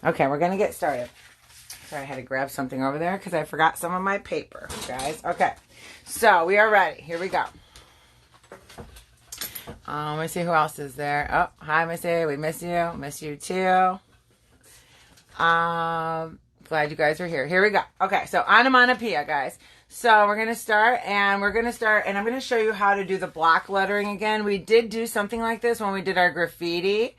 Okay, we're going to get started. Sorry, I had to grab something over there because I forgot some of my paper, guys. Okay, so we are ready. Here we go. Let me see who else is there. Oh, hi, Ms.A. We miss you. Miss you too. Glad you guys are here. Here we go. Okay, so Onomonopia, guys. So we're going to start, and I'm going to show you how to do the block lettering again. We did do something like this when we did our graffiti,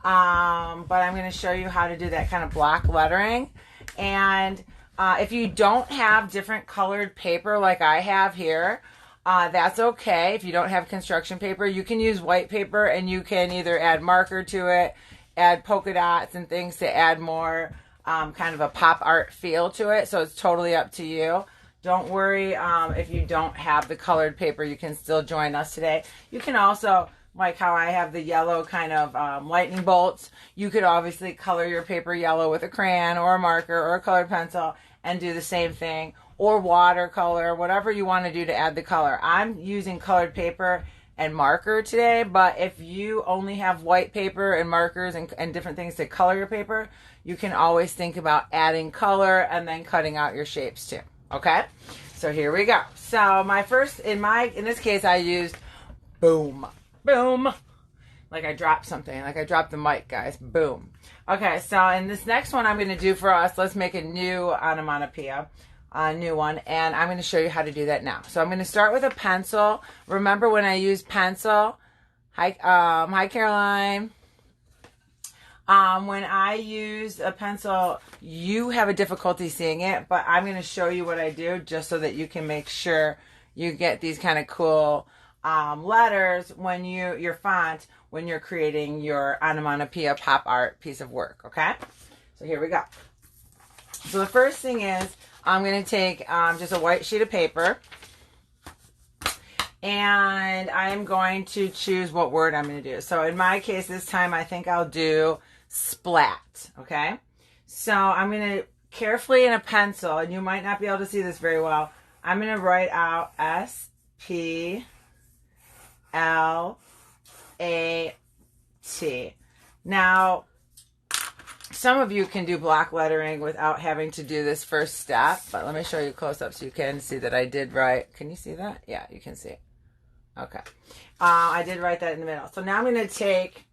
but I'm going to show you how to do that kind of block lettering. And if you don't have different colored paper like I have here, that's okay. If you don't have construction paper, you can use white paper, and you can either add marker to it, add polka dots and things to add more kind of a pop art feel to it. So it's totally up to you. Don't worry if you don't have the colored paper, you can still join us today. You can also, like how I have the yellow kind of lightning bolts, you could obviously color your paper yellow with a crayon or a marker or a colored pencil and do the same thing, or watercolor, whatever you want to do to add the color. I'm using colored paper and marker today, but if you only have white paper and markers and different things to color your paper, you can always think about adding color and then cutting out your shapes too. Okay, so here we go. So my first, in this case, I used boom, boom, like I dropped something, like I dropped the mic, guys, boom. Okay, so in this next one I'm going to do for us, let's make a new onomatopoeia, a new one, and I'm going to show you how to do that now. So I'm going to start with a pencil. Remember when I use pencil, hi Caroline. When I use a pencil, you have a difficulty seeing it, but I'm going to show you what I do just so that you can make sure you get these kind of cool letters when your font, when you're creating your onomatopoeia pop art piece of work, okay? So here we go. So the first thing is I'm going to take just a white sheet of paper, and I am going to choose what word I'm going to do. So in my case this time, I think I'll do splat, okay? So I'm going to carefully in a pencil, and you might not be able to see this very well, I'm going to write out S-P-L-A-T. Now, some of you can do block lettering without having to do this first step, but let me show you close up so you can see that I did write. Can you see that? Yeah, you can see it. Okay. I did write that in the middle. So now I'm going to take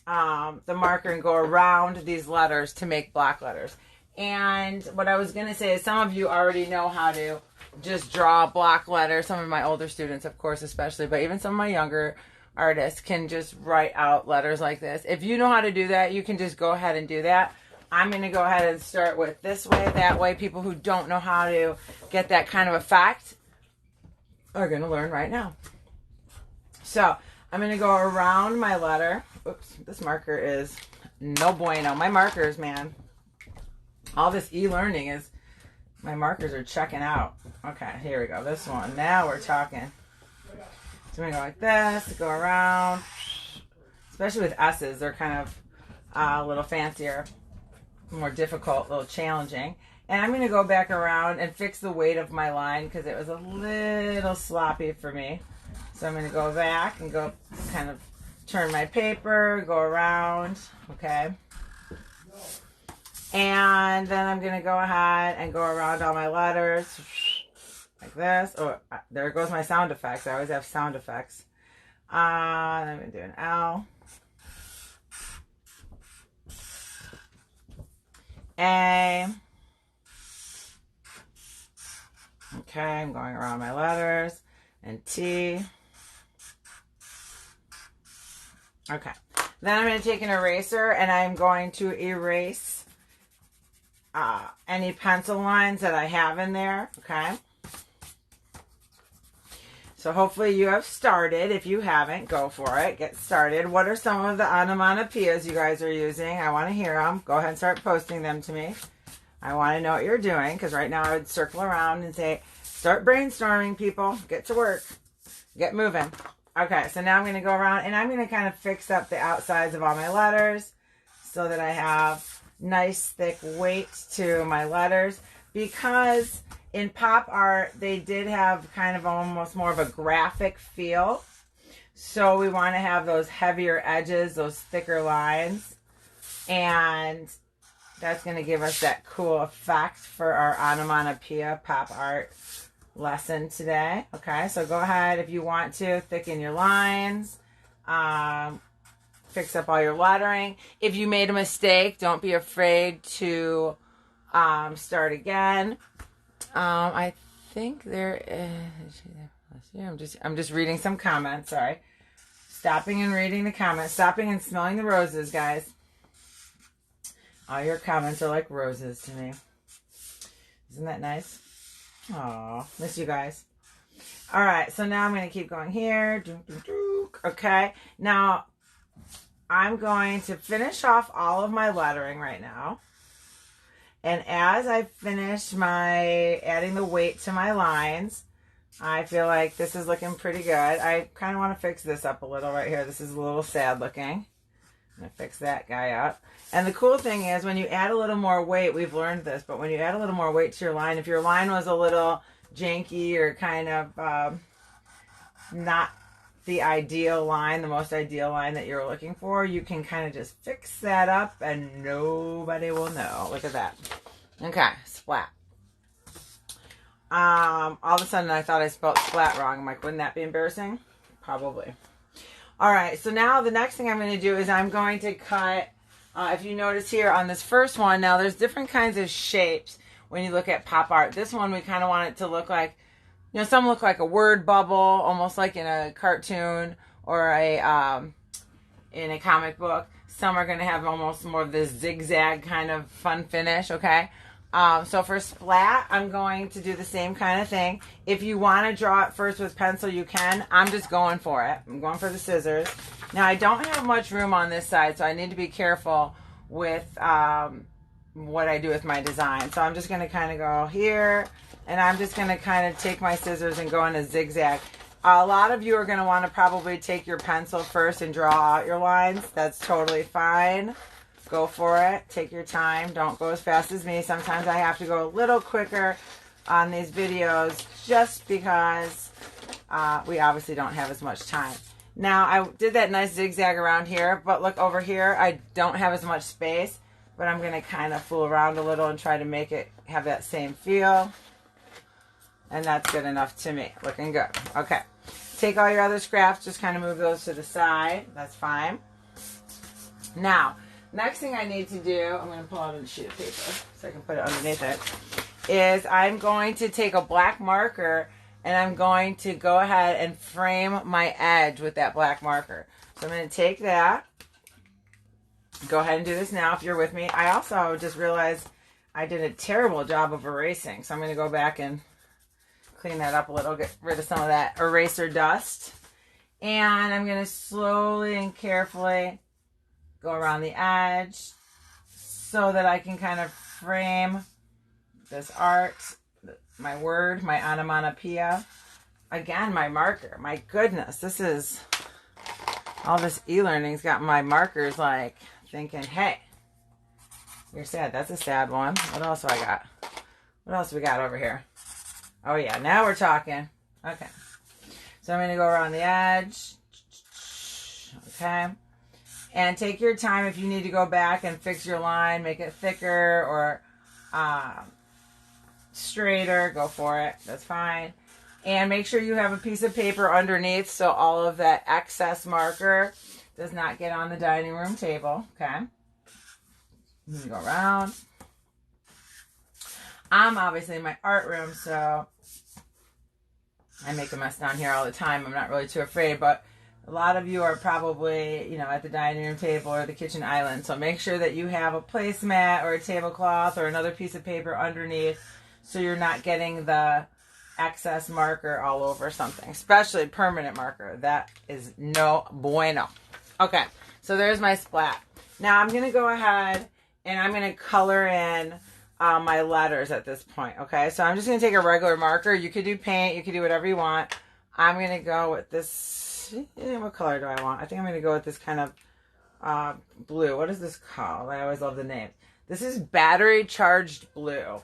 the marker and go around these letters to make block letters. And what I was going to say is some of you already know how to just draw block letters. Some of my older students, of course, especially, but even some of my younger artists can just write out letters like this. If you know how to do that, you can just go ahead and do that. I'm going to go ahead and start with this way, that way. People who don't know how to get that kind of effect are going to learn right now. So I'm going to go around my letter. Oops, this marker is no bueno. My markers, man. All this e-learning is, my markers are checking out. Okay, here we go. This one. Now we're talking. So I'm going to go like this, go around. Especially with S's, they're kind of a little fancier, more difficult, a little challenging. And I'm going to go back around and fix the weight of my line because it was a little sloppy for me. So I'm going to go back and go kind of turn my paper, go around, okay? And then I'm going to go ahead and go around all my letters like this. Oh, there goes my sound effects. I always have sound effects. I'm going to do an L. A. Okay, I'm going around my letters. And T. Okay. Then I'm going to take an eraser and I'm going to erase any pencil lines that I have in there. Okay. So hopefully you have started. If you haven't, go for it. Get started. What are some of the onomatopoeias you guys are using? I want to hear them. Go ahead and start posting them to me. I want to know what you're doing because right now I would circle around and say, start brainstorming, people. Get to work. Get moving. Okay, so now I'm going to go around and I'm going to kind of fix up the outsides of all my letters so that I have nice thick weight to my letters, because in pop art they did have kind of almost more of a graphic feel. So we want to have those heavier edges, those thicker lines. And That's going to give us that cool effect for our Onomonopia pop art lesson today. Okay, so go ahead if you want to thicken your lines, fix up all your lettering. If you made a mistake, don't be afraid to start again. I think there is. I'm just reading some comments. Sorry, stopping and reading the comments. Stopping and smelling the roses, guys. All your comments are like roses to me. Isn't that nice? Aw, miss you guys. All right, so now I'm going to keep going here. Okay, now I'm going to finish off all of my lettering right now. And as I finish adding the weight to my lines, I feel like this is looking pretty good. I kind of want to fix this up a little right here. This is a little sad looking. I'm going to fix that guy up. And the cool thing is when you add a little more weight, we've learned this, but when you add a little more weight to your line, if your line was a little janky or kind of not the ideal line, the most ideal line that you're looking for, you can kind of just fix that up and nobody will know. Look at that. Okay, splat. All of a sudden I thought I spelled splat wrong. I'm like, wouldn't that be embarrassing? Probably. All right, so now the next thing I'm going to do is I'm going to cut, if you notice here on this first one, now there's different kinds of shapes when you look at pop art. This one we kind of want it to look like, you know, some look like a word bubble, almost like in a cartoon or in a comic book. Some are going to have almost more of this zigzag kind of fun finish, okay? So for splat, I'm going to do the same kind of thing. If you want to draw it first with pencil, you can. I'm just going for it. I'm going for the scissors. Now, I don't have much room on this side, so I need to be careful with what I do with my design. So I'm just going to kind of go here, and I'm just going to kind of take my scissors and go in a zigzag. A lot of you are going to want to probably take your pencil first and draw out your lines. That's totally fine. Go for it. Take your time. Don't go as fast as me. Sometimes I have to go a little quicker on these videos just because we obviously don't have as much time. Now, I did that nice zigzag around here, but look over here. I don't have as much space, but I'm going to kind of fool around a little and try to make it have that same feel. And that's good enough to me. Looking good. Okay. Take all your other scraps. Just kind of move those to the side. That's fine. Now, next thing I need to do, I'm going to pull out a sheet of paper so I can put it underneath it, is I'm going to take a black marker and I'm going to go ahead and frame my edge with that black marker. So I'm going to take that. Go ahead and do this now if you're with me. I also just realized I did a terrible job of erasing. So I'm going to go back and clean that up a little, get rid of some of that eraser dust. And I'm going to slowly and carefully go around the edge so that I can kind of frame this art, my word, my onomatopoeia. Again, my marker. My goodness, this is, all this e-learning's got my markers like thinking, hey, you're sad. That's a sad one. What else do I got? What else do we got over here? Oh yeah, now we're talking. Okay. So I'm going to go around the edge. Okay. And take your time if you need to go back and fix your line, make it thicker or straighter, go for it. That's fine. And make sure you have a piece of paper underneath so all of that excess marker does not get on the dining room table. Okay. You go around. I'm obviously in my art room, so I make a mess down here all the time. I'm not really too afraid, but a lot of you are probably, you know, at the dining room table or the kitchen island. So make sure that you have a placemat or a tablecloth or another piece of paper underneath so you're not getting the excess marker all over something, especially permanent marker. That is no bueno. Okay, so there's my splat. Now I'm going to go ahead and I'm going to color in my letters at this point. Okay, so I'm just going to take a regular marker. You could do paint. You could do whatever you want. I'm going to go with this. What color do I want? I think I'm going to go with this kind of blue. What is this called? I always love the name. This is battery charged blue.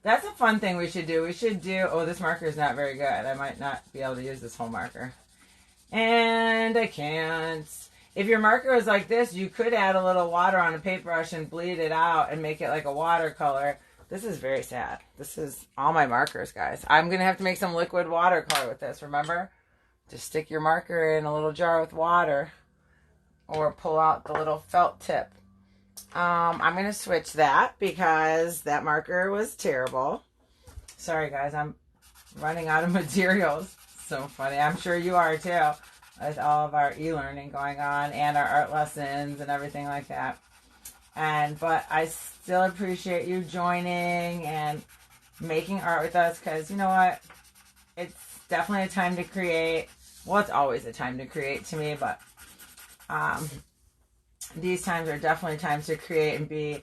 That's a fun thing we should do. We should do, oh, this marker is not very good. I might not be able to use this whole marker. And I can't. If your marker is like this, you could add a little water on a paintbrush and bleed it out and make it like a watercolor. This is very sad. This is all my markers, guys. I'm going to have to make some liquid watercolor with this, remember? Just stick your marker in a little jar with water or pull out the little felt tip. I'm going to switch that because that marker was terrible. Sorry, guys. I'm running out of materials. So funny. I'm sure you are too, with all of our e-learning going on and our art lessons and everything like that. But I still appreciate you joining and making art with us, because you know what? It's definitely a time to create. Well, it's always a time to create to me, but these times are definitely times to create and be,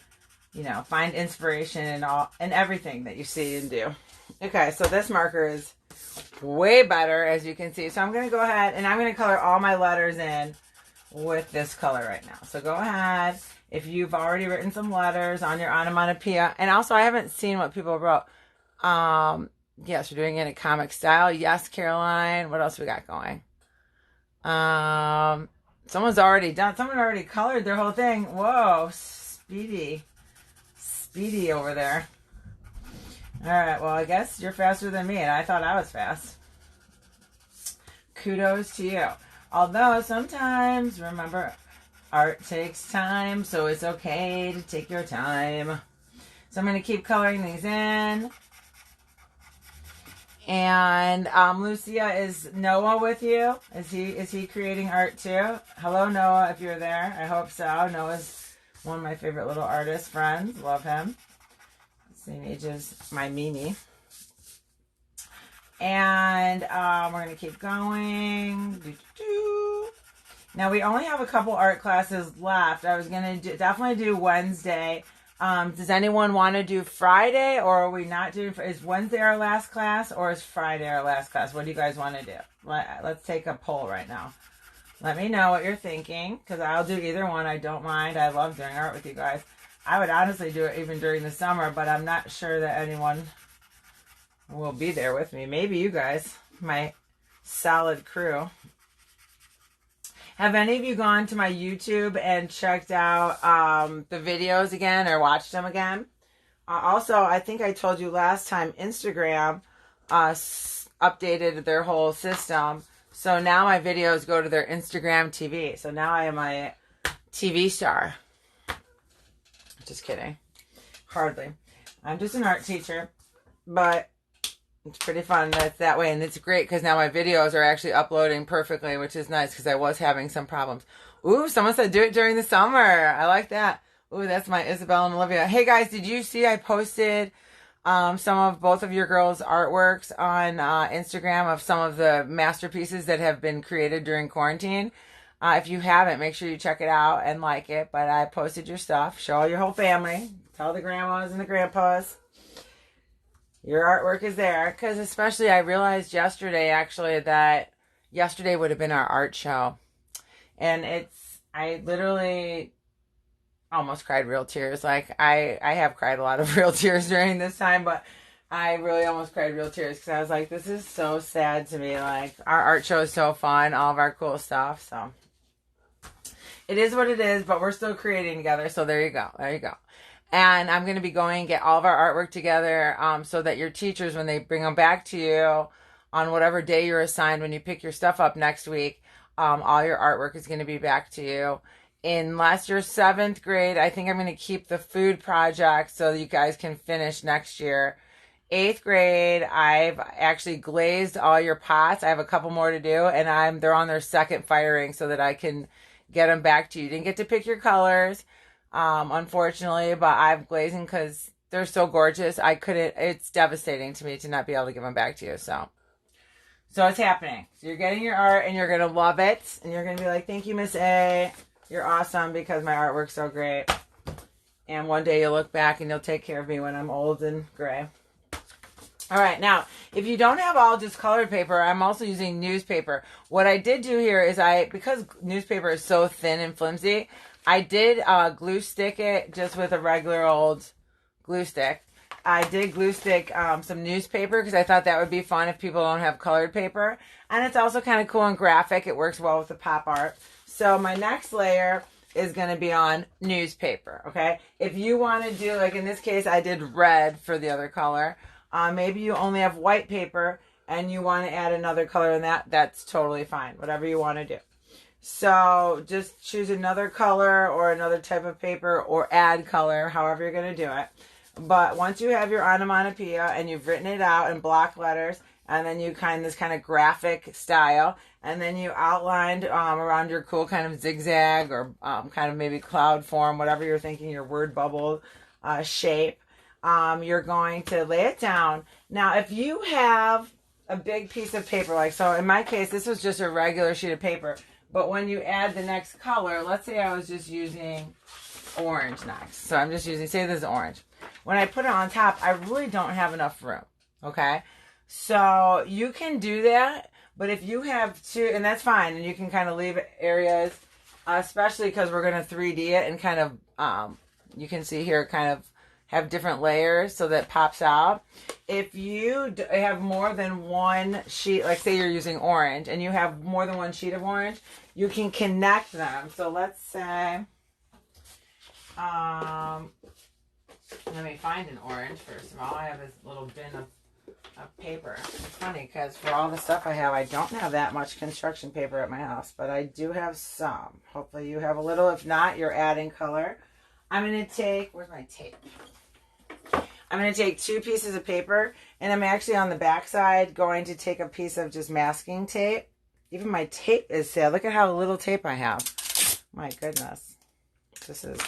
you know, find inspiration in everything that you see and do. Okay, so this marker is way better, as you can see. So I'm going to go ahead and I'm going to color all my letters in with this color right now. So go ahead. If you've already written some letters on your onomatopoeia, and also I haven't seen what people wrote. Yes, we're doing it in a comic style. Yes, Caroline. What else we got going? Someone's already done. Someone already colored their whole thing. Whoa, speedy over there. All right, well, I guess you're faster than me, and I thought I was fast. Kudos to you. Although sometimes, remember, art takes time, so it's okay to take your time. So I'm going to keep coloring these in. And Lucia, is Noah with you? Is he creating art too? Hello, Noah, if you're there. I hope so. Noah's one of my favorite little artist friends. Love him. Same age as my Mimi. And we're going to keep going. Now, we only have a couple art classes left. I was going to definitely do Wednesday. Does anyone want to do Friday, or are we not doing? Is Wednesday our last class, or is Friday our last class? What do you guys want to do? Let's take a poll right now. Let me know what you're thinking, because I'll do either one. I don't mind. I love doing art with you guys. I would honestly do it even during the summer, but I'm not sure that anyone will be there with me. Maybe you guys, my solid crew. Have any of you gone to my YouTube and checked out the videos again or watched them again? Also, I think I told you last time, Instagram updated their whole system. So now my videos go to their Instagram TV. So now I am a TV star. Just kidding. Hardly. I'm just an art teacher. But it's pretty fun that's that way. And it's great because now my videos are actually uploading perfectly, which is nice because I was having some problems. Ooh, someone said do it during the summer. I like that. Ooh, that's my Isabel and Olivia. Hey guys, did you see I posted some of both of your girls' artworks on Instagram of some of the masterpieces that have been created during quarantine? If you haven't, make sure you check it out and like it. But I posted your stuff. Show your whole family. Tell the grandmas and the grandpas. Your artwork is there. Because especially I realized yesterday, actually, that yesterday would have been our art show. And I literally almost cried real tears. Like, I have cried a lot of real tears during this time. But I really almost cried real tears. Because I was like, this is so sad to me. Like, our art show is so fun. All of our cool stuff. So it is what it is, but we're still creating together. So there you go. There you go. And I'm going to be going and get all of our artwork together so that your teachers, when they bring them back to you on whatever day you're assigned, when you pick your stuff up next week, all your artwork is going to be back to you. Unless you're 7th grade, I think I'm going to keep the food project so that you guys can finish next year. 8th grade, I've actually glazed all your pots. I have a couple more to do, and they're on their second firing so that I can get them back to you. You didn't get to pick your colors, unfortunately, but I'm glazing because they're so gorgeous. It's devastating to me to not be able to give them back to you. So it's happening. So you're getting your art and you're going to love it. And you're going to be like, thank you, Ms.A. You're awesome because my artwork's so great. And one day you'll look back and you'll take care of me when I'm old and gray. All right, now, if you don't have all just colored paper, I'm also using newspaper. What I did do here is because newspaper is so thin and flimsy, I did glue stick it just with a regular old glue stick. I did glue stick some newspaper because I thought that would be fun if people don't have colored paper. And it's also kind of cool and graphic. It works well with the pop art. So my next layer is going to be on newspaper, okay? If you want to do, like in this case, I did red for the other color. Maybe you only have white paper and you want to add another color in that, that's totally fine. Whatever you want to do. So just choose another color or another type of paper or add color, however you're going to do it. But once you have your onomatopoeia and you've written it out in block letters, and then you this kind of graphic style, and then you outlined around your cool kind of zigzag or kind of maybe cloud form, whatever you're thinking, your word bubble shape, you're going to lay it down. Now, if you have a big piece of paper, like so in my case, this was just a regular sheet of paper, but when you add the next color, let's say I was just using orange next. So I'm just using, say this is orange. When I put it on top, I really don't have enough room, okay? So you can do that, but if you have two, and that's fine, and you can kind of leave areas, especially because we're going to 3D it and kind of, you can see here, kind of have different layers so that it pops out. If you have more than one sheet, like say you're using orange, and you have more than one sheet of orange, you can connect them. So let's say, let me find an orange first of all. I have this little bin of paper. It's funny because for all the stuff I have, I don't have that much construction paper at my house, but I do have some. Hopefully you have a little. If not, you're adding color. I'm going to take, where's my tape? I'm going to take 2 pieces of paper, and I'm actually on the back side going to take a piece of just masking tape. Even my tape is sad. Look at how little tape I have. My goodness. This is,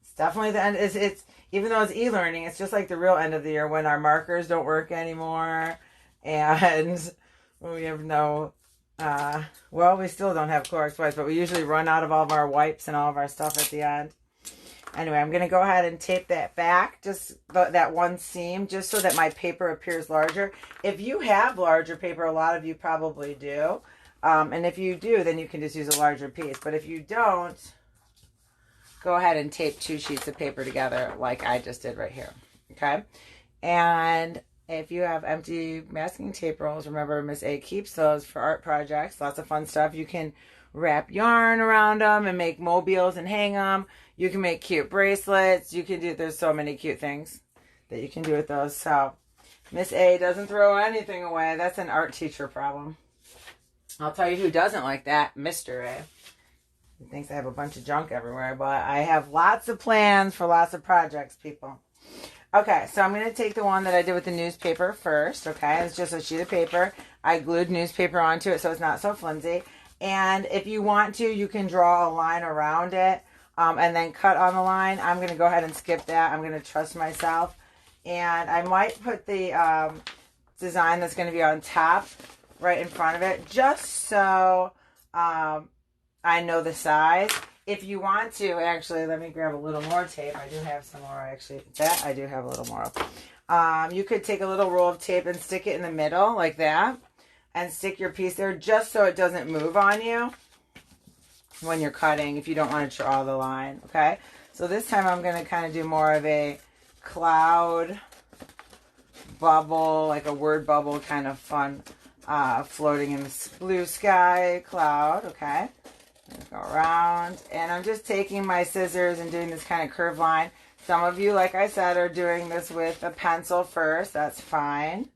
it's definitely the end. It's even though it's e-learning, it's just like the real end of the year when our markers don't work anymore, and we have no, well, we still don't have Clorox wipes, but we usually run out of all of our wipes and all of our stuff at the end. Anyway, I'm going to go ahead and tape that back, just that one seam, just so that my paper appears larger. If you have larger paper, a lot of you probably do, and if you do, then you can just use a larger piece. But if you don't, go ahead and tape 2 sheets of paper together like I just did right here, okay? And if you have empty masking tape rolls, remember Ms.A keeps those for art projects. Lots of fun stuff. You can wrap yarn around them and make mobiles and hang them. You can make cute bracelets. You can do, there's so many cute things that you can do with those. So Ms.A doesn't throw anything away. That's an art teacher problem. I'll tell you who doesn't like that, Mr. A. He thinks I have a bunch of junk everywhere, but I have lots of plans for lots of projects, people. Okay, so I'm going to take the one that I did with the newspaper first, okay? It's just a sheet of paper. I glued newspaper onto it so it's not so flimsy. And if you want to, you can draw a line around it and then cut on the line. I'm going to go ahead and skip that. I'm going to trust myself. And I might put the design that's going to be on top right in front of it, just so I know the size. If you want to, actually, let me grab a little more tape. I do have some more, actually. That I do have a little more of. You could take a little roll of tape and stick it in the middle like that. And stick your piece there just so it doesn't move on you when you're cutting if you don't want to draw the line, okay? So this time I'm going to kind of do more of a cloud bubble, like a word bubble kind of fun, floating in the blue sky cloud, okay? Go around, and I'm just taking my scissors and doing this kind of curved line. Some of you, like I said, are doing this with a pencil first. That's fine.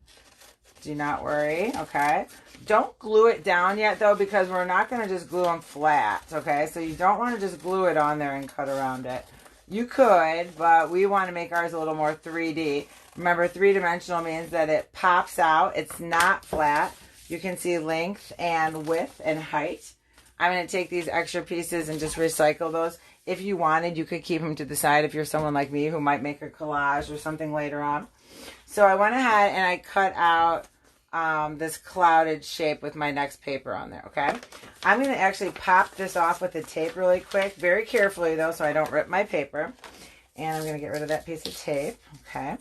Do not worry, okay? Don't glue it down yet, though, because we're not going to just glue them flat, okay? So you don't want to just glue it on there and cut around it. You could, but we want to make ours a little more 3D. Remember, 3-dimensional means that it pops out. It's not flat. You can see length and width and height. I'm going to take these extra pieces and just recycle those. If you wanted, you could keep them to the side if you're someone like me who might make a collage or something later on. So I went ahead and I cut out this clouded shape with my next paper on there, okay? I'm going to actually pop this off with the tape really quick, very carefully though, so I don't rip my paper. And I'm going to get rid of that piece of tape, okay?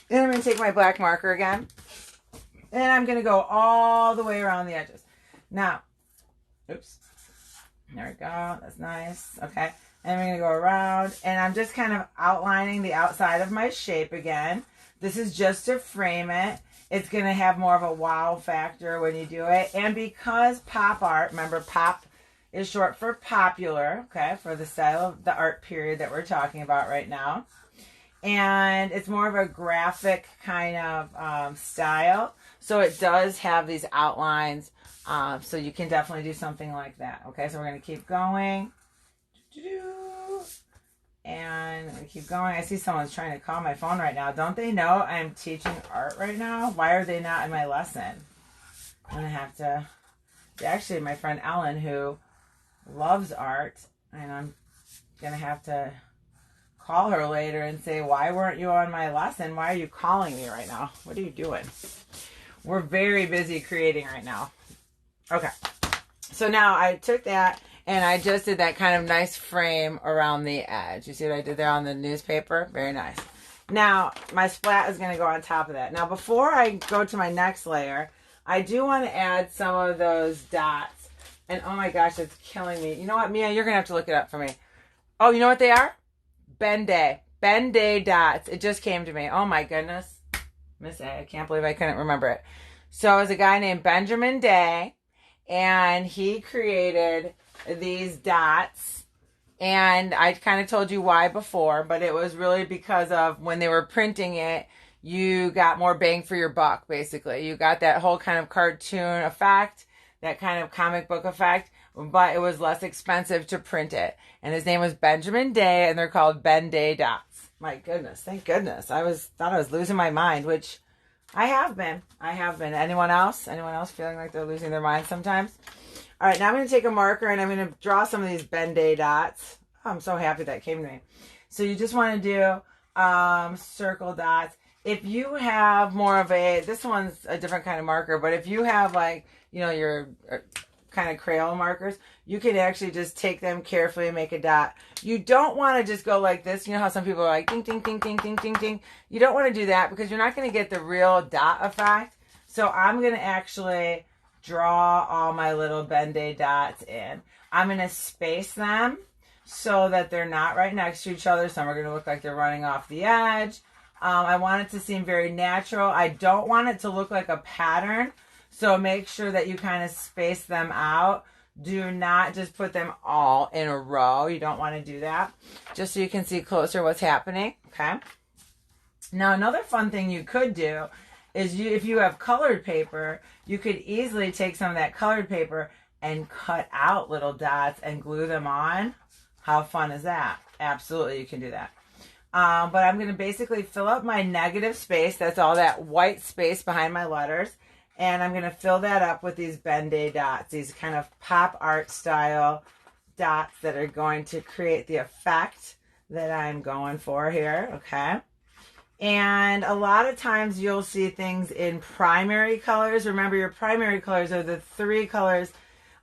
Then I'm going to take my black marker again, and I'm going to go all the way around the edges. Now, oops, there we go, that's nice, okay? And I'm going to go around, and I'm just kind of outlining the outside of my shape again. This is just to frame it. It's going to have more of a wow factor when you do it. And because pop art, remember pop is short for popular, okay, for the style of the art period that we're talking about right now. And it's more of a graphic kind of style. So it does have these outlines. So you can definitely do something like that. Okay, so we're going to keep going. And I keep going. I see someone's trying to call my phone right now. Don't they know I'm teaching art right now? Why are they not in my lesson? I'm going to have to... Actually, my friend Ellen, who loves art, and I'm going to have to call her later and say, why weren't you on my lesson? Why are you calling me right now? What are you doing? We're very busy creating right now. Okay. So now I took that and I just did that kind of nice frame around the edge. You see what I did there on the newspaper? Very nice. Now, my splat is going to go on top of that. Now, before I go to my next layer, I do want to add some of those dots. And oh my gosh, it's killing me. You know what, Mia? You're going to have to look it up for me. Oh, you know what they are? Ben-Day. Ben-Day dots. It just came to me. Oh my goodness. Ms.A. I can't believe I couldn't remember it. So it was a guy named Benjamin Day, and he created these dots, and I kind of told you why before, but it was really because of when they were printing it, you got more bang for your buck, basically. You got that whole kind of cartoon effect, that kind of comic book effect, but it was less expensive to print it. And his name was Benjamin Day, and they're called Ben-Day dots. My goodness, thank goodness. Thought I was losing my mind, which I have been. Anyone else? Anyone else feeling like they're losing their mind sometimes? All right, now I'm going to take a marker and I'm going to draw some of these Ben-Day dots. Oh, I'm so happy that came to me. So you just want to do circle dots. If you have more of this one's a different kind of marker, but if you have like, you know, your kind of crayon markers, you can actually just take them carefully and make a dot. You don't want to just go like this. You know how some people are like ding, ding, ding, ding, ding, ding, ding. You don't want to do that because you're not going to get the real dot effect. So I'm going to actually draw all my little Ben-Day dots in. I'm going to space them so that they're not right next to each other. Some are going to look like they're running off the edge. I want it to seem very natural. I don't want it to look like a pattern. So make sure that you kind of space them out. Do not just put them all in a row. You don't want to do that. Just so you can see closer what's happening. Okay. Now another fun thing you could do is if you have colored paper, you could easily take some of that colored paper and cut out little dots and glue them on. How fun is that? Absolutely, you can do that. But I'm going to basically fill up my negative space. That's all that white space behind my letters. And I'm going to fill that up with these Ben-Day dots, these kind of pop art style dots that are going to create the effect that I'm going for here, okay? And a lot of times you'll see things in primary colors. Remember, your primary colors are the three colors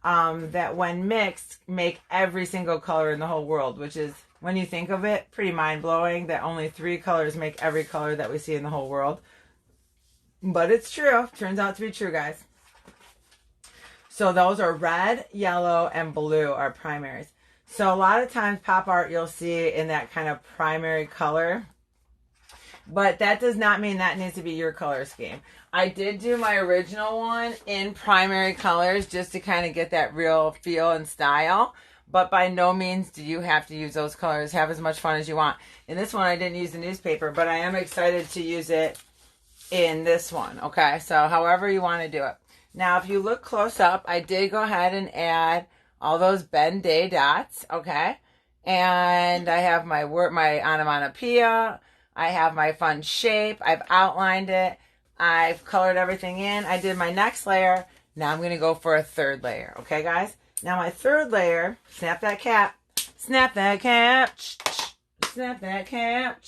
that when mixed make every single color in the whole world, which is, when you think of it, pretty mind-blowing that only three colors make every color that we see in the whole world. But it's true. Turns out to be true, guys. So those are red, yellow, and blue are primaries. So a lot of times pop art you'll see in that kind of primary color. But that does not mean that needs to be your color scheme. I did do my original one in primary colors just to kind of get that real feel and style. But by no means do you have to use those colors. Have as much fun as you want. In this one, I didn't use the newspaper, but I am excited to use it in this one. Okay, so however you want to do it. Now, if you look close up, I did go ahead and add all those Ben-Day dots. Okay, and I have my onomatopoeia. I have my fun shape. I've outlined it. I've colored everything in. I did my next layer. Now I'm going to go for a third layer. Okay, guys? Now my third layer, snap that cap. Snap that cap. Snap that cap.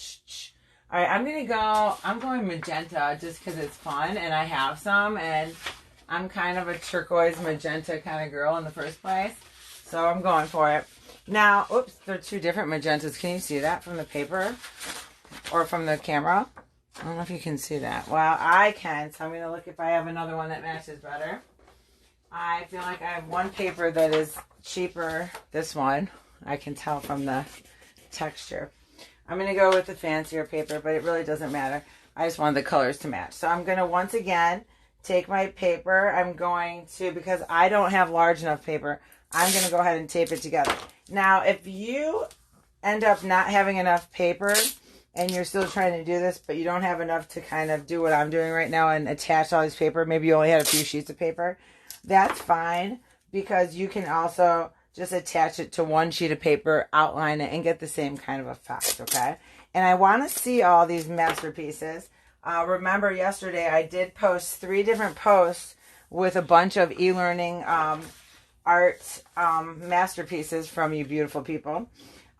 All right, I'm going magenta just because it's fun and I have some, and I'm kind of a turquoise magenta kind of girl in the first place. So I'm going for it. Now, oops, they're two different magentas. Can you see that from the paper or from the camera? I don't know if you can see that. Well, I can, so I'm going to look if I have another one that matches better. I feel like I have one paper that is cheaper, this one, I can tell from the texture. I'm going to go with the fancier paper, but it really doesn't matter. I just wanted the colors to match. So I'm going to once again take my paper. I'm going to, because I don't have large enough paper, I'm going to go ahead and tape it together. Now, if you end up not having enough paper and you're still trying to do this, but you don't have enough to kind of do what I'm doing right now and attach all this paper, maybe you only had a few sheets of paper, that's fine, because you can also just attach it to one sheet of paper, outline it, and get the same kind of effect, okay? And I want to see all these masterpieces. Remember yesterday I did post 3 different posts with a bunch of e-learning art masterpieces from you beautiful people.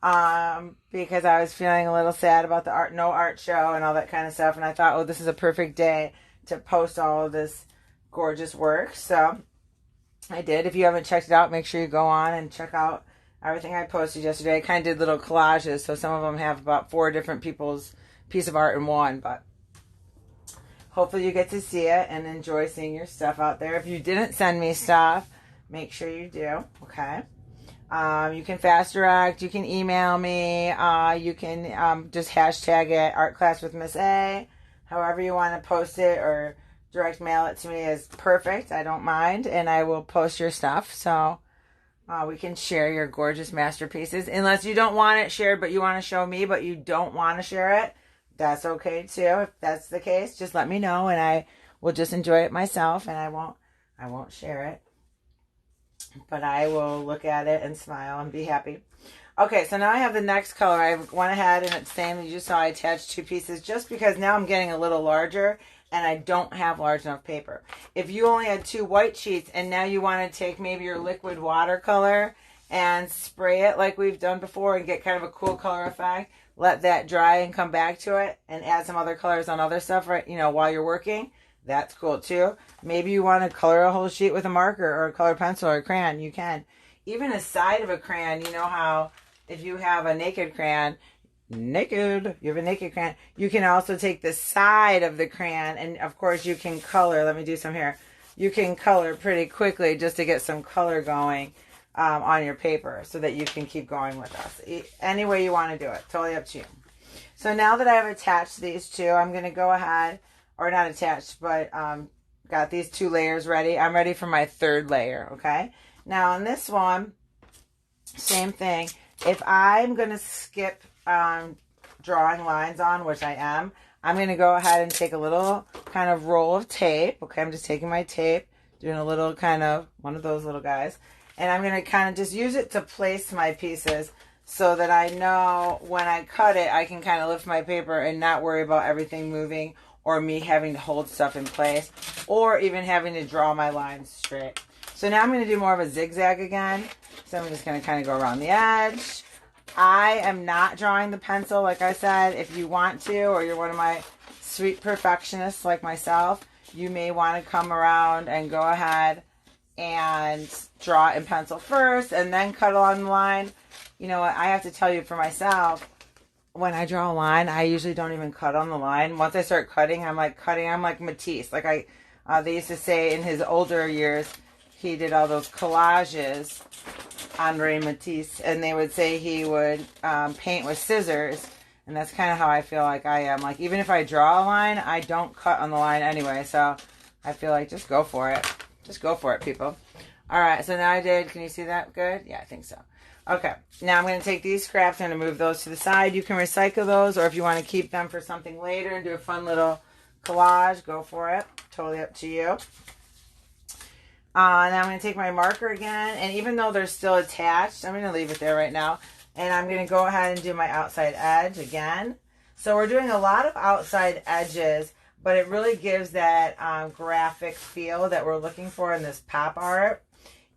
Because I was feeling a little sad about the no art show and all that kind of stuff. And I thought, oh, this is a perfect day to post all of this gorgeous work. So I did. If you haven't checked it out, make sure you go on and check out everything I posted yesterday. I kind of did little collages, so some of them have about 4 different people's piece of art in one, but hopefully you get to see it and enjoy seeing your stuff out there. If you didn't send me stuff, make sure you do, okay? You can fast direct, you can email me, you can just hashtag it Art Class with Ms.A. However you want to post it or direct mail it to me is perfect. I don't mind, and I will post your stuff so we can share your gorgeous masterpieces. Unless you don't want it shared, but you want to show me, but you don't want to share it, that's okay too. If that's the case, just let me know, and I will just enjoy it myself, and I won't share it. But I will look at it and smile and be happy. Okay, so now I have the next color. I went ahead and it's the same. You just saw I attached 2 pieces just because now I'm getting a little larger and I don't have large enough paper. If you only had 2 white sheets and now you want to take maybe your liquid watercolor and spray it like we've done before and get kind of a cool color effect, let that dry and come back to it and add some other colors on other stuff, right? You know, while you're working. That's cool too. Maybe you want to color a whole sheet with a marker or a colored pencil or a crayon. You can. Even a side of a crayon, you know how if you have a naked crayon, you have a naked crayon, you can also take the side of the crayon and of course you can color. Let me do some here. You can color pretty quickly just to get some color going on your paper so that you can keep going with us. Any way you want to do it. Totally up to you. So now that I have attached these 2, I'm going to go ahead, or not attached, but got these 2 layers ready. I'm ready for my 3rd layer, okay? Now on this one, same thing. If I'm going to skip drawing lines on, which I am, I'm going to go ahead and take a little kind of roll of tape. Okay, I'm just taking my tape, doing a little kind of, one of those little guys, and I'm going to kind of just use it to place my pieces so that I know when I cut it, I can kind of lift my paper and not worry about everything moving or me having to hold stuff in place or even having to draw my lines straight. So now I'm going to do more of a zigzag again. So I'm just going to kind of go around the edge. I am not drawing the pencil, like I said. If you want to, or you're one of my sweet perfectionists like myself, you may want to come around and go ahead and draw it in pencil first and then cut along the line. You know what, I have to tell you for myself, when I draw a line, I usually don't even cut on the line. Once I start cutting, I'm like Matisse. Like they used to say in his older years, he did all those collages, Andre Matisse, and they would say he would paint with scissors, and that's kind of how I feel like I am. Like even if I draw a line, I don't cut on the line anyway, so I feel like just go for it. Just go for it, people. All right, so now I did, can you see that good? Yeah, I think so. Okay, now I'm going to take these scraps, I'm going to move those to the side. You can recycle those, or if you want to keep them for something later and do a fun little collage, go for it. Totally up to you. Now I'm going to take my marker again, and even though they're still attached, I'm going to leave it there right now. And I'm going to go ahead and do my outside edge again. So we're doing a lot of outside edges, but it really gives that graphic feel that we're looking for in this pop art.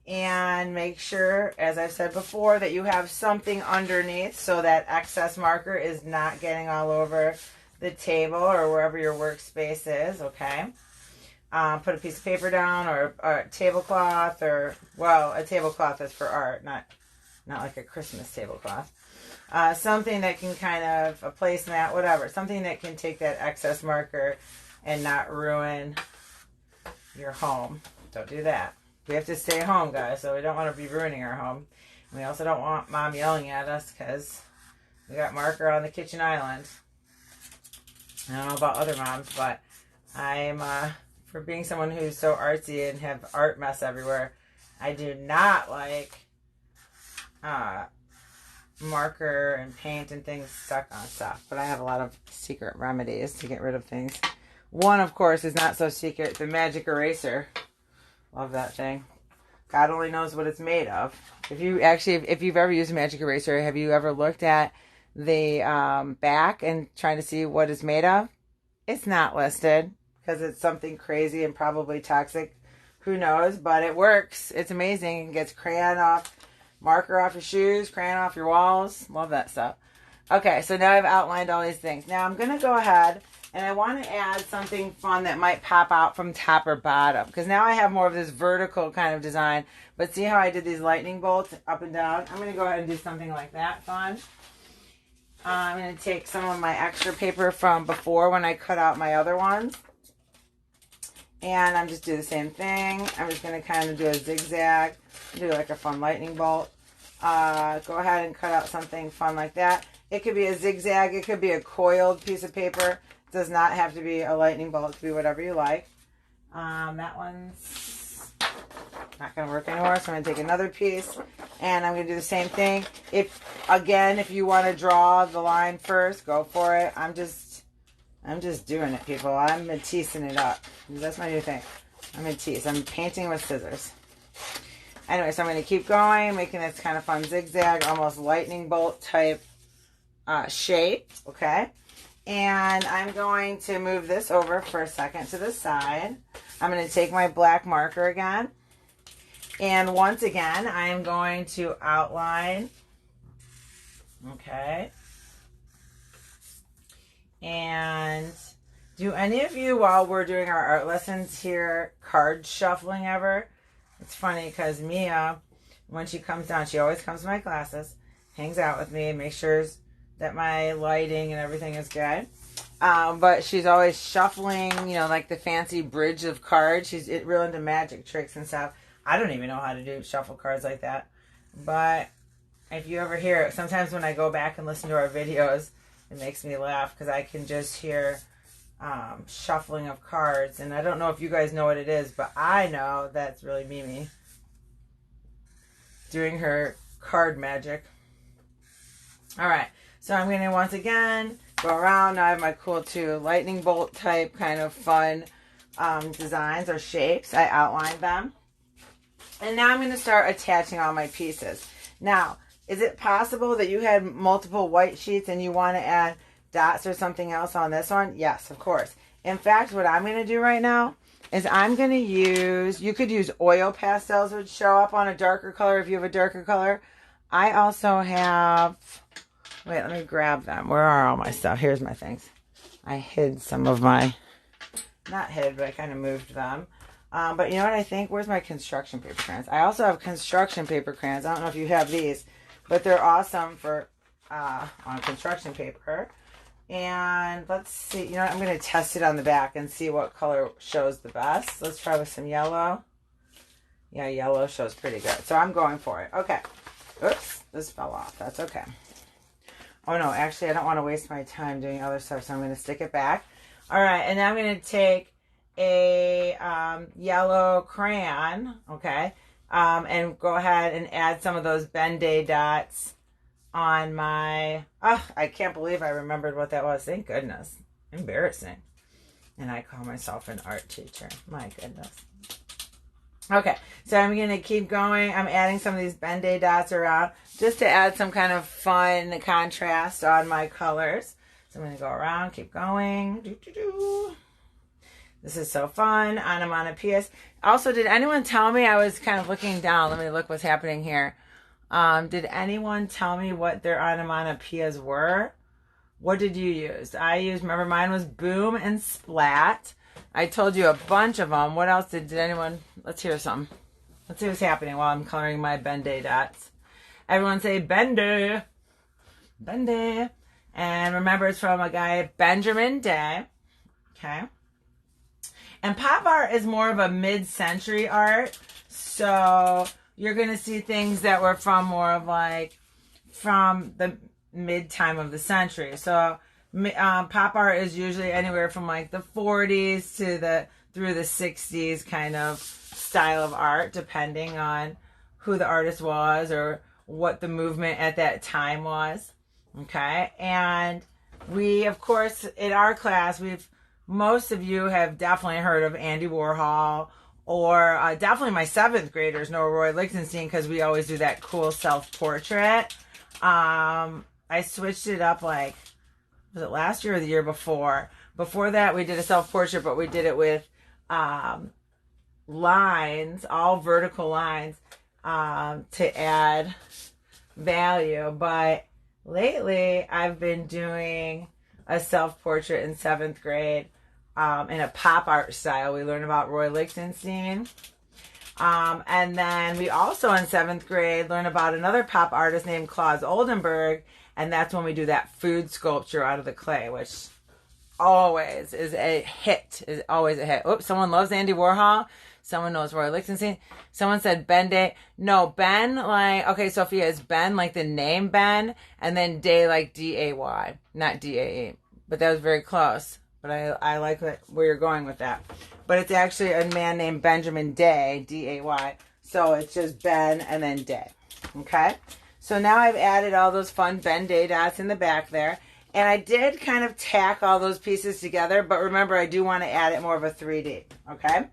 And make sure, as I've said before, that you have something underneath so that excess marker is not getting all over the table or wherever your workspace is, okay? Put a piece of paper down or a tablecloth, or, well, a tablecloth is for art, not like a Christmas tablecloth. Something that can kind of, a placemat, whatever, something that can take that excess marker and not ruin your home. Don't do that. We have to stay home, guys, so we don't want to be ruining our home. We also don't want Mom yelling at us because we got marker on the kitchen island. I don't know about other moms, but I'm, for being someone who's so artsy and have art mess everywhere, I do not like marker and paint and things stuck on stuff. But I have a lot of secret remedies to get rid of things. One, of course, is not so secret. The magic eraser. Love that thing. God only knows what it's made of. If you've ever used a magic eraser, have you ever looked at the back and trying to see what it's made of? It's not listed because it's something crazy and probably toxic. Who knows? But it works. It's amazing. It gets crayon off, marker off your shoes, crayon off your walls. Love that stuff. Okay, so now I've outlined all these things. Now I'm going to go ahead and I want to add something fun that might pop out from top or bottom. Because now I have more of this vertical kind of design. But see how I did these lightning bolts up and down? I'm going to go ahead and do something like that fun. I'm going to take some of my extra paper from before when I cut out my other ones. And I'm just do the same thing. I'm just going to kind of do a zigzag. Do like a fun lightning bolt. Go ahead and cut out something fun like that. It could be a zigzag. It could be a coiled piece of paper. It does not have to be a lightning bolt. It could be whatever you like. That one's not going to work anymore. So I'm going to take another piece. And I'm going to do the same thing. If you want to draw the line first, go for it. I'm just doing it, people. I'm Matisseing it up. That's my new thing. I'm Matisse. I'm painting with scissors. Anyway, so I'm going to keep going, making this kind of fun zigzag, almost lightning bolt type shape. Okay. And I'm going to move this over for a second to the side. I'm going to take my black marker again. And once again, I am going to outline. Okay. And do any of you, while we're doing our art lessons here, card shuffling ever? It's funny because Mia, when she comes down, she always comes to my classes, hangs out with me, makes sure that my lighting and everything is good. But she's always shuffling, like the fancy bridge of cards. She's real into magic tricks and stuff. I don't even know how to do shuffle cards like that. But if you ever hear it, sometimes when I go back and listen to our videos, it makes me laugh because I can just hear shuffling of cards. And I don't know if you guys know what it is, but I know that's really Mimi doing her card magic. All right. So I'm going to once again go around. Now I have my cool two lightning bolt type kind of fun designs or shapes. I outlined them. And now I'm going to start attaching all my pieces. Now, is it possible that you had multiple white sheets and you want to add dots or something else on this one? Yes, of course. In fact, what I'm going to do right now is I'm going to use, you could use oil pastels, which show up on a darker color if you have a darker color. I also have, wait, let me grab them. Where are all my stuff? Here's my things. I hid some of my, not hid, but I kind of moved them. But you know what I think? Where's my construction paper crayons? I also have construction paper crayons. I don't know if you have these, but they're awesome for on construction paper. And let's see. I'm going to test it on the back and see what color shows the best. Let's try with some yellow. Yeah, yellow shows pretty good. So I'm going for it. Okay. Oops, this fell off. That's okay. Oh, no, actually, I don't want to waste my time doing other stuff, so I'm going to stick it back. All right, and now I'm going to take a yellow crayon, okay, and go ahead and add some of those Ben-Day dots on my, I can't believe I remembered what that was. Thank goodness. Embarrassing. And I call myself an art teacher. My goodness. Okay, so I'm going to keep going. I'm adding some of these Ben-Day dots around just to add some kind of fun contrast on my colors. So I'm going to go around, keep going. This is so fun. Onomonopia. Also, did anyone tell me, I was kind of looking down. Let me look what's happening here. Did anyone tell me what their onomatopoeias were? What did you use? I used, remember mine was boom and splat. I told you a bunch of them. What else did anyone, let's hear some. Let's see what's happening while I'm coloring my Ben-Day dots. Everyone say Ben-Day. Ben-Day. And remember, it's from a guy, Benjamin Day. Okay. And pop art is more of a mid-century art. So you're going to see things that were from more of like from the mid time of the century. So pop art is usually anywhere from like the 40s to through the 60s kind of style of art, depending on who the artist was or what the movement at that time was. Okay. And we, of course, in our class, most of you have definitely heard of Andy Warhol, or definitely my 7th graders know Roy Lichtenstein because we always do that cool self-portrait. I switched it up like, was it last year or the year before? Before that, we did a self-portrait, but we did it with lines, all vertical lines, to add value. But lately, I've been doing a self-portrait in 7th grade in a pop art style. We learned about Roy Lichtenstein. And then we also in 7th grade learn about another pop artist named Claus Oldenburg. And that's when we do that food sculpture out of the clay, which always is a hit. Is always a hit. Oops, someone loves Andy Warhol. Someone knows Roy Lichtenstein. Someone said Ben Day. No, Ben, like, okay, Sophia, is Ben like the name Ben, and then Day like D-A-Y, not D-A-E. But that was very close. But I like where you're going with that. But it's actually a man named Benjamin Day, D-A-Y. So it's just Ben and then Day. Okay? So now I've added all those fun Ben Day dots in the back there. And I did kind of tack all those pieces together. But remember, I do want to add it more of a 3D. Okay?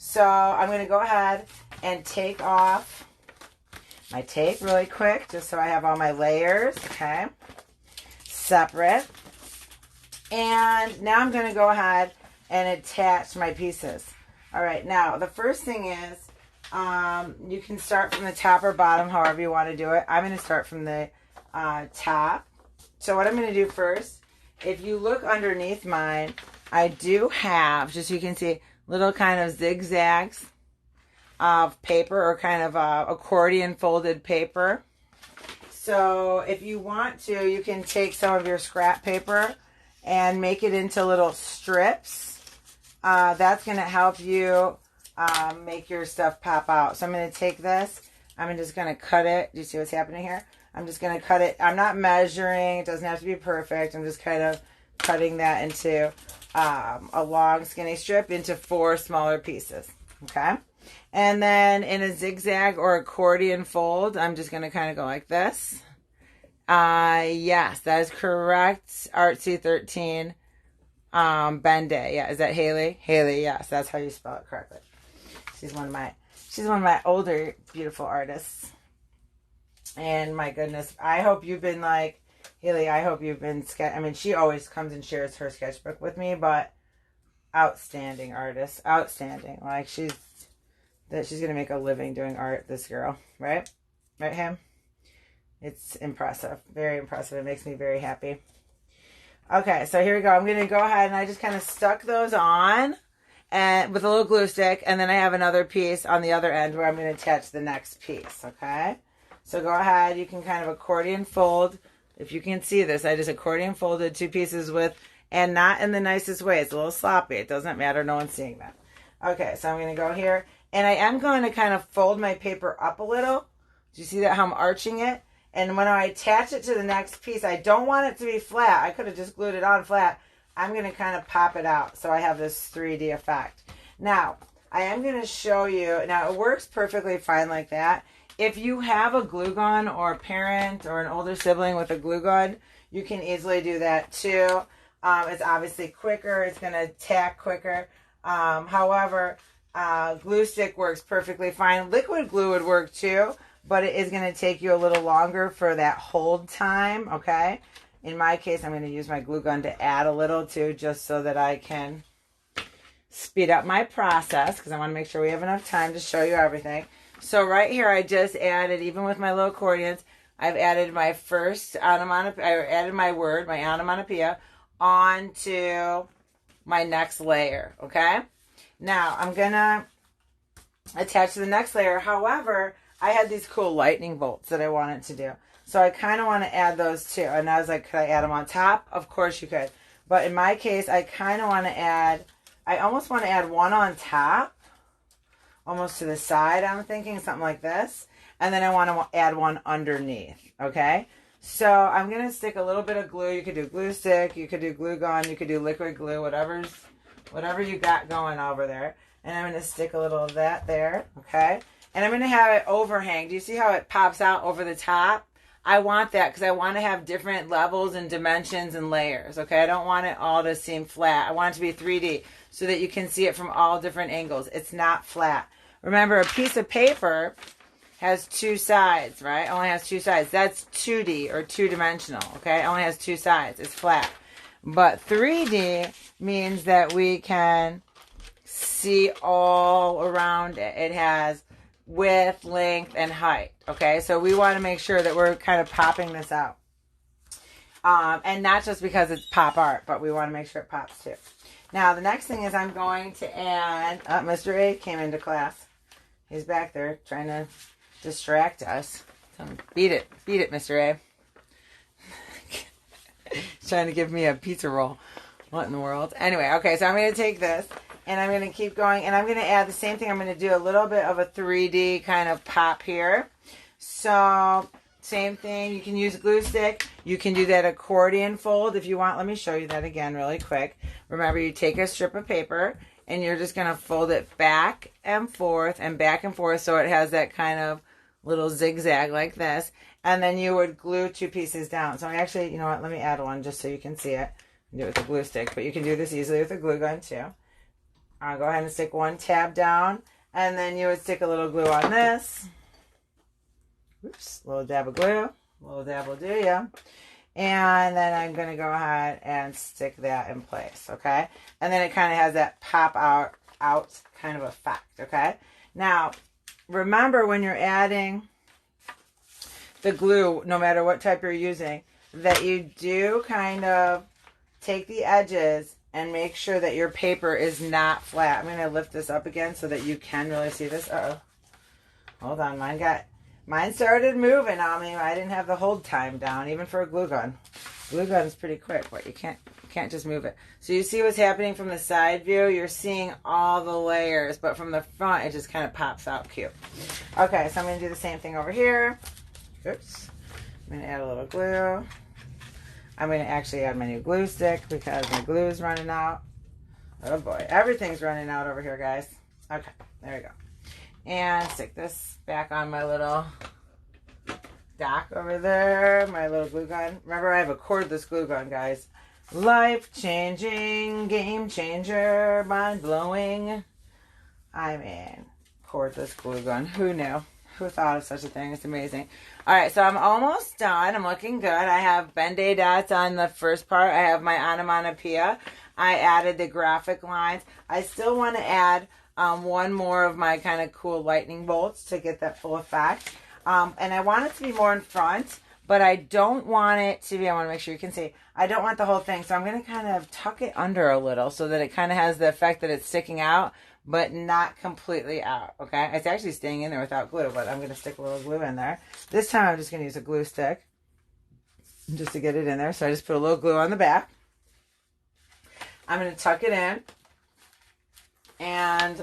So I'm going to go ahead and take off my tape really quick, just so I have all my layers, okay, separate. And now I'm going to go ahead and attach my pieces. All right, now the first thing is you can start from the top or bottom, however you want to do it. I'm going to start from the top. So what I'm going to do first, if you look underneath mine, I do have, just so you can see, little kind of zigzags of paper, or kind of accordion folded paper. So if you want to, you can take some of your scrap paper and make it into little strips. That's going to help you make your stuff pop out. So I'm going to take this. I'm just going to cut it. Do you see what's happening here? I'm just going to cut it. I'm not measuring. It doesn't have to be perfect. I'm just kind of cutting that into a long skinny strip into 4 smaller pieces. Okay. And then in a zigzag or accordion fold, I'm just going to kind of go like this. Yes, that is correct. Artsy 13, Ben Day. Yeah, is that Haley? Haley, yes, that's how you spell it correctly. She's one of my older beautiful artists. And my goodness, I hope you've been like, Haley, I hope you've been I mean, she always comes and shares her sketchbook with me, but outstanding artist, outstanding. Like she's going to make a living doing art, this girl, right? Right, Ham? It's impressive, very impressive. It makes me very happy. Okay, so here we go. I'm going to go ahead and I just kind of stuck those on and with a little glue stick, and then I have another piece on the other end where I'm going to attach the next piece, okay? So go ahead, you can kind of accordion fold. If you can see this, I just accordion folded 2 pieces with, and not in the nicest way. It's a little sloppy. It doesn't matter. No one's seeing that. Okay, so I'm going to go here. And I am going to kind of fold my paper up a little. Do you see that, how I'm arching it? And when I attach it to the next piece, I don't want it to be flat. I could have just glued it on flat. I'm going to kind of pop it out so I have this 3D effect. Now, I am going to show you. Now, it works perfectly fine like that. If you have a glue gun or a parent or an older sibling with a glue gun, you can easily do that too. It's obviously quicker. It's going to tack quicker. However, glue stick works perfectly fine. Liquid glue would work too, but it is going to take you a little longer for that hold time, okay? In my case, I'm going to use my glue gun to add a little too, just so that I can speed up my process, because I want to make sure we have enough time to show you everything. So right here, I just added, even with my little accordions, I've added my first onomatopoeia, I added my word, my onomatopoeia, onto my next layer, okay? Now, I'm going to attach to the next layer. However, I had these cool lightning bolts that I wanted to do. So I kind of want to add those too. And I was like, could I add them on top? Of course you could. But in my case, I kind of want to add, I almost want to add one on top. almost to the side, I'm thinking, something like this. And then I want to add one underneath, okay? So I'm going to stick a little bit of glue. You could do glue stick, you could do glue gun, you could do liquid glue, whatever you got going over there. And I'm going to stick a little of that there, okay? And I'm going to have it overhang. Do you see how it pops out over the top? I want that because I want to have different levels and dimensions and layers, okay? I don't want it all to seem flat. I want it to be 3D so that you can see it from all different angles. It's not flat. Remember, a piece of paper has two sides, right? Only has two sides. That's 2D or two-dimensional, okay? Only has two sides. It's flat. But 3D means that we can see all around it. It has width, length, and height, okay? So we want to make sure that we're kind of popping this out. And not just because it's pop art, but we want to make sure it pops too. Now, the next thing is I'm going to add... Mr. A came into class. He's back there trying to distract us. So beat it, Mr. A. He's trying to give me a pizza roll. What in the world? Anyway, okay, so I'm going to take this, and I'm going to keep going, and I'm going to add the same thing. I'm going to do a little bit of a 3D kind of pop here. So, same thing. You can use a glue stick. You can do that accordion fold if you want. Let me show you that again really quick. Remember, you take a strip of paper, and you're just going to fold it back and forth so it has that kind of little zigzag like this. And then you would glue two pieces down. So actually, you know what, let me add one just so you can see it. Do it with a glue stick, but you can do this easily with a glue gun too. I'll go ahead and stick one tab down, and then you would stick a little glue on this. Oops, a little dab of glue. A little dab will do ya. And then I'm going to go ahead and stick that in place, okay? And then it kind of has that pop out kind of effect, okay? Now, remember when you're adding the glue, no matter what type you're using, that you do kind of take the edges and make sure that your paper is not flat. I'm going to lift this up again so that you can really see this. Uh-oh. Hold on. Mine started moving on me. I didn't have the hold time down, even for a glue gun. Glue gun's pretty quick, but you can't just move it. So you see what's happening from the side view? You're seeing all the layers, but from the front, it just kind of pops out cute. Okay, so I'm going to do the same thing over here. Oops. I'm going to add a little glue. I'm going to actually add my new glue stick because my glue is running out. Oh boy, everything's running out over here, guys. Okay, there we go. And stick this back on my little dock over there, my little glue gun. Remember, I have a cordless glue gun, guys. Life-changing, game-changer, mind-blowing. I mean, cordless glue gun. Who knew? Who thought of such a thing? It's amazing. All right, so I'm almost done. I'm looking good. I have Ben-Day dots on the first part. I have my Onomonopia. I added the graphic lines. I still want to add one more of my kind of cool lightning bolts to get that full effect. And I want it to be more in front, but I don't want it to be, I want to make sure you can see, I don't want the whole thing. So I'm going to kind of tuck it under a little so that it kind of has the effect that it's sticking out, but not completely out, okay? It's actually staying in there without glue, but I'm going to stick a little glue in there. This time I'm just going to use a glue stick just to get it in there. So I just put a little glue on the back. I'm going to tuck it in. And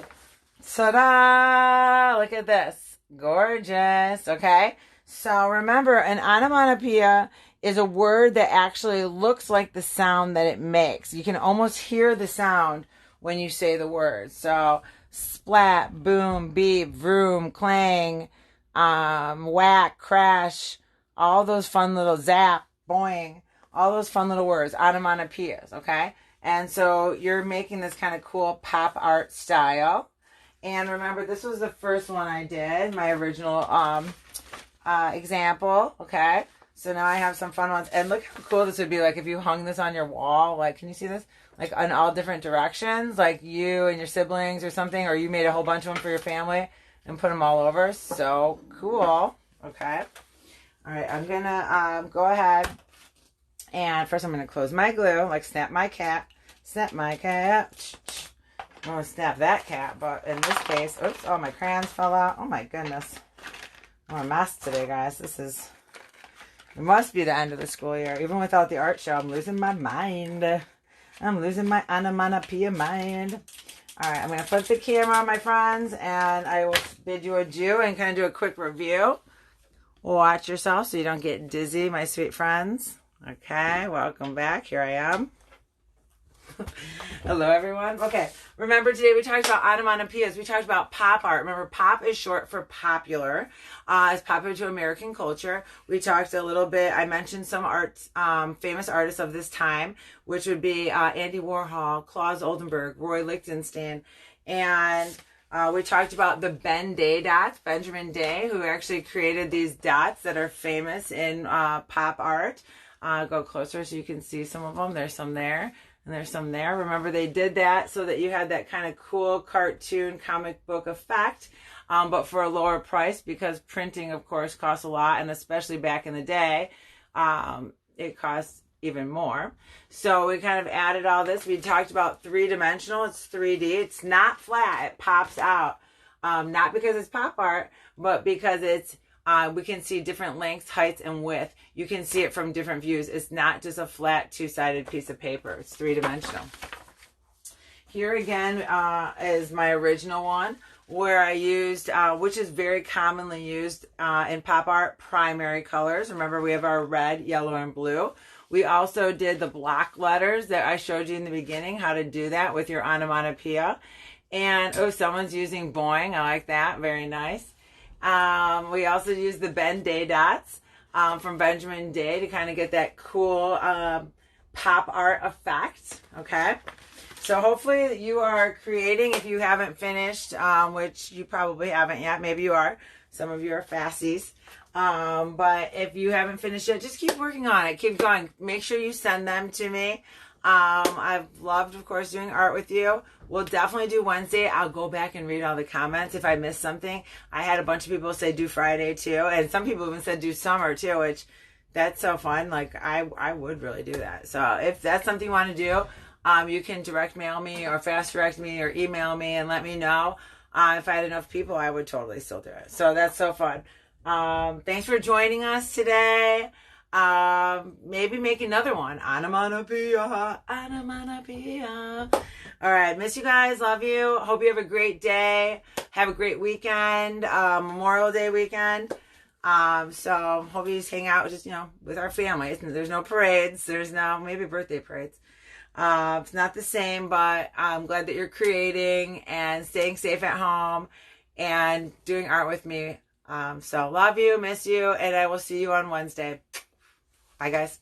ta-da! Look at this. Gorgeous, okay? So remember, an onomatopoeia is a word that actually looks like the sound that it makes. You can almost hear the sound when you say the word. So splat, boom, beep, vroom, clang, whack, crash, all those fun little zap, boing, all those fun little words, onomatopoeias, okay? And so you're making this kind of cool pop art style. And remember, this was the first one I did, my original example, okay? So now I have some fun ones. And look how cool this would be, like, if you hung this on your wall. Like, can you see this? Like, in all different directions, like you and your siblings or something, or you made a whole bunch of them for your family and put them all over. So cool, okay? All right, I'm going to go ahead. And first I'm going to close my glue, like snap my cap. Snap my cap. I want to snap that cap, but in this case, oops, oh, my crayons fell out. Oh, my goodness. I'm a mess today, guys. It must be the end of the school year. Even without the art show, I'm losing my mind. I'm losing my onomatopoeia mind. All right, I'm going to flip the camera on, my friends, and I will bid you adieu and kind of do a quick review. Watch yourself so you don't get dizzy, my sweet friends. Okay, welcome back. Here I am. Hello, everyone. Okay, remember today we talked about onomatopoeias. We talked about pop art. Remember, pop is short for popular. It's popular to American culture. We talked a little bit. I mentioned some arts, famous artists of this time, which would be Andy Warhol, Claus Oldenburg, Roy Lichtenstein, and we talked about the Ben Day dots, Benjamin Day, who actually created these dots that are famous in pop art. Go closer so you can see some of them. There's some there. And there's some there. Remember, they did that so that you had that kind of cool cartoon comic book effect, but for a lower price, because printing, of course, costs a lot, and especially back in the day, it costs even more. So we kind of added all this. We talked about three-dimensional. It's 3D. It's not flat. It pops out. Not because it's pop art, but because it's we can see different lengths, heights, and width. You can see it from different views. It's not just a flat two-sided piece of paper. It's three-dimensional. Here again is my original one where I used, which is very commonly used in pop art, primary colors. Remember, we have our red, yellow, and blue. We also did the block letters that I showed you in the beginning, how to do that with your onomatopoeia. And, oh, someone's using Boing. I like that. Very nice. We also used the Ben Day dots from Benjamin Day to kind of get that cool pop art effect. Okay, so hopefully you are creating, if you haven't finished, which you probably haven't yet. Maybe you are. Some of you are fasties. But if you haven't finished yet, just keep working on it. Keep going. Make sure you send them to me. I've loved, of course, doing art with you. We'll definitely do Wednesday. I'll go back and read all the comments if I missed something. I had a bunch of people say do Friday too, and some people even said do summer too, which that's so fun. Like I would really do that. So if that's something you want to do, you can direct mail me or fast direct me or email me and let me know. If I had enough people, I would totally still do it. So that's so fun. Thanks for joining us today. Maybe make another one. Onomonopia, onomatopoeia. All right, miss you guys. Love you. Hope you have a great day. Have a great weekend. Memorial Day weekend. So hope you just hang out, just with our families. There's no parades. There's no maybe birthday parades. It's not the same, but I'm glad that you're creating and staying safe at home and doing art with me. So love you, miss you, and I will see you on Wednesday. Bye, guys.